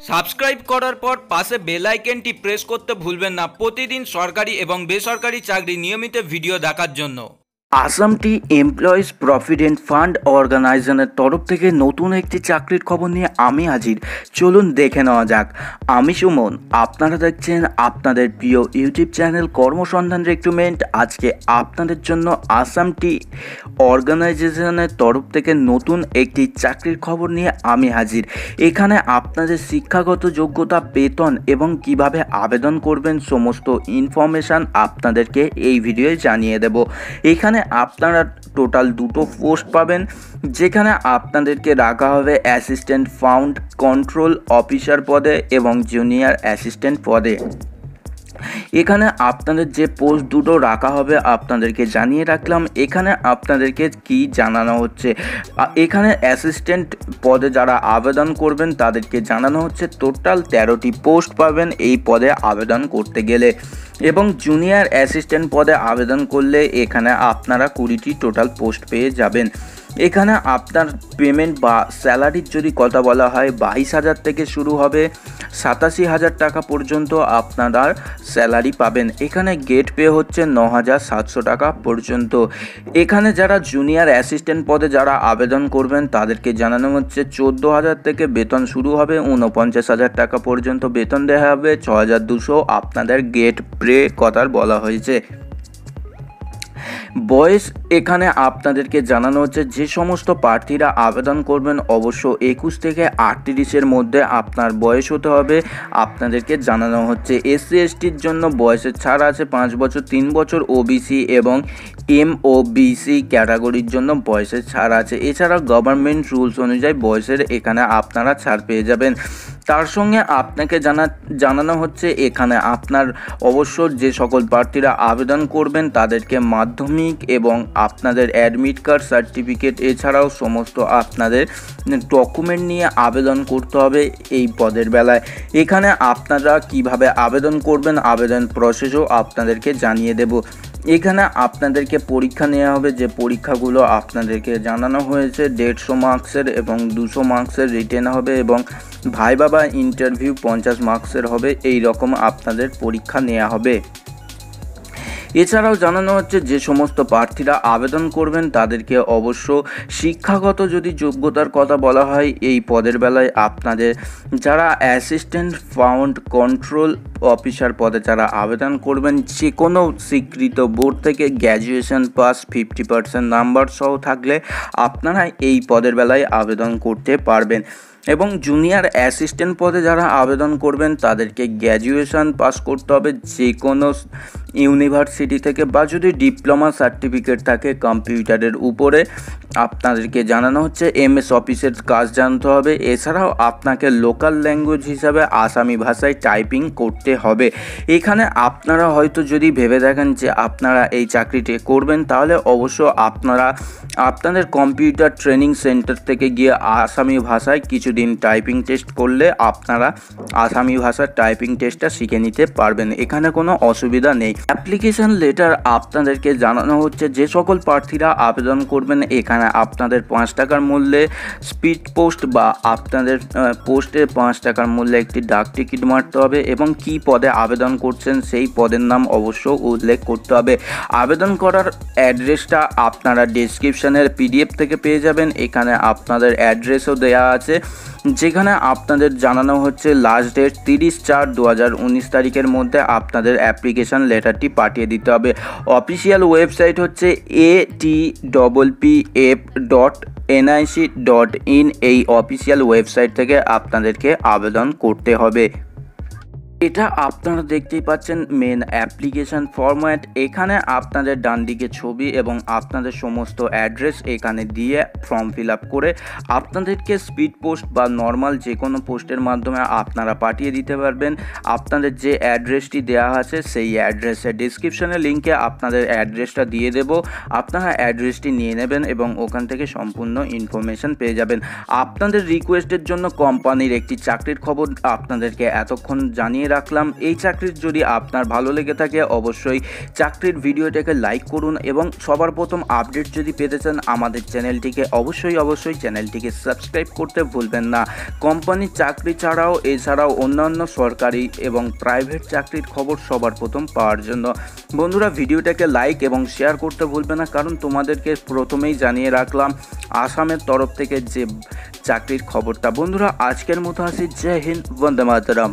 Subscribe করার পর পাশে বেল আইকনটি প্রেস করতে ভুলবেন না প্রতিদিন সরকারি এবং বেসরকারি চাকরি নিয়মিত ভিডিও দেখার জন্য। আসাম টি এমপ্লয়িজ প্রভিডেন্ট ফান্ড অর্গানাইজেশনের তরফ থেকে নতুন একটি চাকরির খবর নিয়ে আমি হাজির। চলুন দেখে নেওয়া যাক। আমি সুমন, আপনারা দেখছেন আপনাদের প্রিয় ইউটিউব চ্যানেল কর্মসন্ধান রিক্রুটমেন্ট। আজকে আপনাদের জন্য আসাম টি অর্গানাইজেশনের তরফ থেকে নতুন একটি চাকরির খবর নিয়ে আমি হাজির। এখানে আপনাদের শিক্ষাগত যোগ্যতা, বেতন এবং কিভাবে আবেদন করবেন সমস্ত ইনফরমেশান আপনাদেরকে এই ভিডিওয়ে জানিয়ে দেব। এখানে আপনারা টোটাল দুটো পোস্ট পাবেন, যেখানে আপনাদেরকে রাখা হবে অ্যাসিস্ট্যান্ট ফান্ড কন্ট্রোল অফিসার পদে এবং জুনিয়র অ্যাসিস্ট্যান্ট পদে। এখানে আপনাদের যে পোস্ট দুটো রাখা হবে আপনাদেরকে জানিয়ে রাখলাম। এখানে আপনাদেরকে কি জানানো হচ্ছে, এখানে অ্যাসিস্ট্যান্ট পদে যারা আবেদন করবেন তাদেরকে জানানো হচ্ছে টোটাল 13টি পোস্ট পাবেন এই পদে আবেদন করতে গেলে, এবং জুনিয়র অ্যাসিস্ট্যান্ট পদে আবেদন করলে এখানে আপনারা 20টি টোটাল পোস্ট পেয়ে যাবেন। এখানে আপনার পেমেন্ট বা স্যালারির যদি কথা বলা হয় 22,000 থেকে শুরু হবে, 87,000 টাকা পর্যন্ত আপনারা স্যালারি পাবেন। এখানে গেট পে হচ্ছে 9,700 টাকা পর্যন্ত। এখানে যারা জুনিয়র অ্যাসিস্ট্যান্ট পদে যারা আবেদন করবেন তাদেরকে জানানো হচ্ছে 14,000 থেকে বেতন শুরু হবে, 49,000 টাকা পর্যন্ত বেতন দেওয়া হবে, 6,200 আপনাদের গেট পে কথার বলা হয়েছে। বয়স এখানে আপনাদেরকে জানানো হচ্ছে যে সমস্ত প্রার্থীরা আবেদন করবেন অবশ্য 21 থেকে 38-এর মধ্যে আপনার বয়স হতে হবে। আপনাদেরকে জানানো হচ্ছে SC STর জন্য বয়সের ছাড় আছে 5 বছর, 3 বছর ওবিসি এবং MOBC ক্যাটাগরির জন্য বয়সের ছাড় আছে। এছাড়া গভর্নমেন্ট রুলস অনুযায়ী বয়সের এখানে আপনারা ছাড় পেয়ে যাবেন। তার সঙ্গে আপনাকে জানানো হচ্ছে এখানে আপনার অবশ্য যে সকল প্রার্থীরা আবেদন করবেন তাদেরকে মাধ্যমিক এবং আপনাদের অ্যাডমিট কার্ড, সার্টিফিকেট এছাড়াও সমস্ত আপনাদের ডকুমেন্ট নিয়ে আবেদন করতে হবে এই পদের বেলায়। এখানে আপনারা কিভাবে আবেদন করবেন আবেদন প্রসেসও আপনাদেরকে জানিয়ে দেব। এখানে আপনাদেরকে পরীক্ষা নেওয়া হবে, যে পরীক্ষাগুলো আপনাদেরকে জানানো হয়েছে 150 মার্কসের এবং 200 মার্কসের রিটেন হবে, এবং ভাইবা বা ইন্টারভিউ 50 মার্কসের হবে। এই রকম আপনাদের পরীক্ষা নেওয়া হবে। এছাড়াও জানানো হচ্ছে যে সমস্ত প্রার্থীরা আবেদন করবেন তাদেরকে অবশ্য শিক্ষাগত যদি যোগ্যতার কথা বলা হয় এই পদের বেলায় আপনাদের যারা অ্যাসিস্ট্যান্ট ফান্ড কন্ট্রোল অফিসার পদে যারা আবেদন করবেন যে কোনো স্বীকৃত বোর্ড থেকে গ্র্যাজুয়েশন পাস 50% নাম্বার সহ থাকলে আপনারা এই পদের বেলায় আবেদন করতে পারবেন। এবং জুনিয়র অ্যাসিস্ট্যান্ট পদে যারা আবেদন করবেন তাদেরকে গ্র্যাজুয়েশন পাস করতে হবে যে কোনো ইউনিভার্সিটি থেকে, বা যদি ডিপ্লোমা সার্টিফিকেট থাকে কম্পিউটারের উপরে। আপনাদেরকে জানানো হচ্ছে MS অফিসের কাজ জানতে হবে। এছাড়াও আপনাকে লোকাল ল্যাঙ্গুয়েজ হিসাবে আসামি ভাষায় টাইপিং করতে হবে। এখানে আপনারা হয়তো যদি ভেবে দেখেন যে আপনারা এই চাকরিটি করবেন তাহলে অবশ্য আপনারা আপনাদের কম্পিউটার ট্রেনিং সেন্টার থেকে গিয়ে আসামি ভাষায় কিছুদিন টাইপিং টেস্ট করলে আপনারা আসামি ভাষার টাইপিং টেস্টটা শিখে নিতে পারবেন। এখানে কোনো অসুবিধা নেই। অ্যাপ্লিকেশন লেটার আপনাদেরকে জানানো হচ্ছে যে সকল প্রার্থীরা আবেদন করবেন এখানে আপনাদের 5 টাকার মূল্যে স্পিড পোস্ট বা আপনাদের পোস্টে 5 টাকার মূল্যে একটি ডাক টিকিট মারতে হবে, এবং কি পদে আবেদন করছেন সেই পদের নাম অবশ্য উল্লেখ করতে হবে। আবেদন করার অ্যাড্রেসটা আপনারা ডেসক্রিপশনের PDF থেকে পেয়ে যাবেন। এখানে আপনাদের অ্যাড্রেসও দেওয়া আছে, যেখানে আপনাদের জানানো হচ্ছে লাস্ট ডেট 30/4/2019 তারিখের মধ্যে আপনাদের অ্যাপ্লিকেশন লেটারটি পাঠিয়ে দিতে হবে। অফিসিয়াল ওয়েবসাইট হচ্ছে atwpf.nic.in। এই অফিসিয়াল ওয়েবসাইট থেকে আপনাদেরকে আবেদন করতে হবে। এটা আপনারা দেখতেই পাচ্ছেন মেন অ্যাপ্লিকেশন ফরম্যাট। এখানে আপনাদের ডান দিকে ছবি এবং আপনাদের সমস্ত অ্যাড্রেস এখানে দিয়ে ফর্ম ফিল আপ করে আপনাদেরকে স্পিড পোস্ট বা নর্মাল যে কোনো পোস্টের মাধ্যমে আপনারা পাঠিয়ে দিতে পারবেন। আপনাদের যে অ্যাড্রেসটি দেওয়া আছে সেই অ্যাড্রেসের ডিসক্রিপশনের লিঙ্কে আপনাদের অ্যাড্রেসটা দিয়ে দেব। আপনারা অ্যাড্রেসটি নিয়ে নেবেন এবং ওখান থেকে সম্পূর্ণ ইনফরমেশন পেয়ে যাবেন। আপনাদের রিকোয়েস্টের জন্য কোম্পানির একটি চাকরির খবর আপনাদেরকে এতক্ষণ জানিয়ে রাখলাম। এই চাকরির যদি আপনার ভালো লেগে থাকে অবশ্যই চাকরির ভিডিওটাকে লাইক করুন এবং সবার প্রথম আপডেট যদি পেতে চান আমাদের চ্যানেলটিকে অবশ্যই চ্যানেলটিকে সাবস্ক্রাইব করতে ভুলবেন না। কোম্পানির চাকরি ছাড়াও এছাড়াও অন্যান্য সরকারি এবং প্রাইভেট চাকরির খবর সবার প্রথম পাওয়ার জন্য বন্ধুরা ভিডিওটাকে লাইক এবং শেয়ার করতে ভুলবেন না, কারণ তোমাদেরকে প্রথমেই জানিয়ে রাখলাম আসামের তরফ থেকে যে চাকরির খবরটা। বন্ধুরা আজকের মতো আসি, জয় হিন্দ, বন্দে মাতরম।